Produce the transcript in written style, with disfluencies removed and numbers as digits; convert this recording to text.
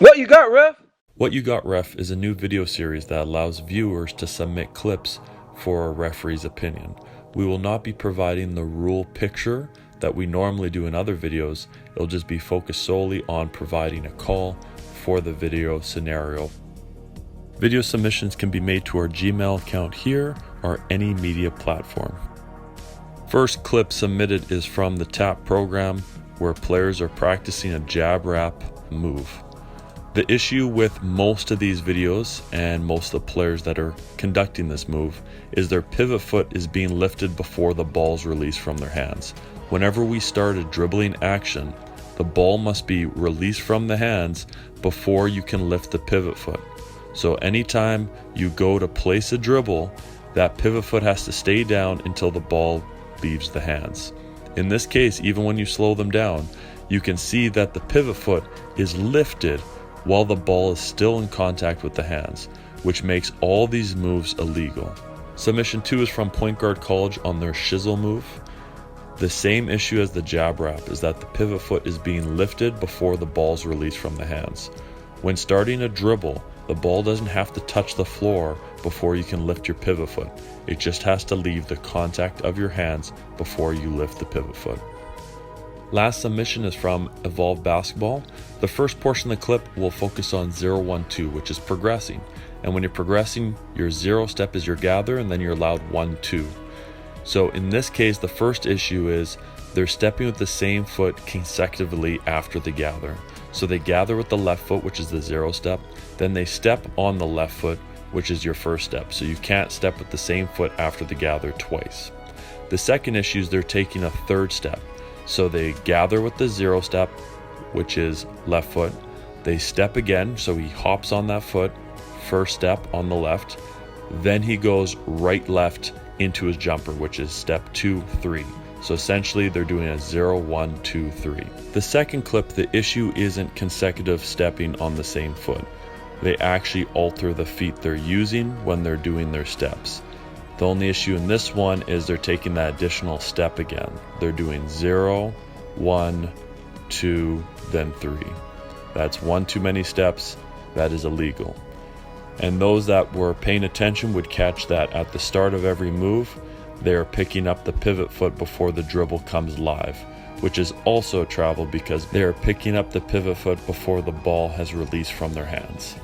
What you got, ref? What You Got Ref is a new video series that allows viewers to submit clips for a referee's opinion. We will not be providing the rule picture that we normally do in other videos. It'll just be focused solely on providing a call for the video scenario. Video submissions can be made to our Gmail account here or any media platform. First clip submitted is from the tap program where players are practicing a jab wrap move. The issue with most of these videos and most of the players that are conducting this move is their pivot foot is being lifted before the ball's released from their hands. Whenever we start a dribbling action, the ball must be released from the hands before you can lift the pivot foot. So anytime you go to place a dribble, that pivot foot has to stay down until the ball leaves the hands. In this case, even when you slow them down, you can see that the pivot foot is lifted while the ball is still in contact with the hands, which makes all these moves illegal. Submission 2 is from Point Guard College on their shizzle move. The same issue as the jab wrap is that the pivot foot is being lifted before the ball's released from the hands. When starting a dribble, the ball doesn't have to touch the floor before you can lift your pivot foot. It just has to leave the contact of your hands before you lift the pivot foot. Last submission is from Evolve Basketball. The first portion of the clip will focus on 0-1-2, which is progressing. And when you're progressing, your 0 step is your gather, and then you're allowed 1-2. So in this case, the first issue is they're stepping with the same foot consecutively after the gather. So they gather with the left foot, which is the 0 step. Then they step on the left foot, which is your first step. So you can't step with the same foot after the gather twice. The second issue is they're taking a third step. So they gather with the 0 step, which is left foot. They step again, so he hops on that foot, first step on the left. Then he goes right left into his jumper, which is step 2, 3. So essentially they're doing a 0, 1, 2, 3. The second clip, the issue isn't consecutive stepping on the same foot. They actually alter the feet they're using when they're doing their steps. The only issue in this one is they're taking that additional step again. They're doing 0, 1, 2, then 3. That's one too many steps. That is illegal. And those that were paying attention would catch that at the start of every move, they are picking up the pivot foot before the dribble comes live, which is also a travel because they are picking up the pivot foot before the ball has released from their hands.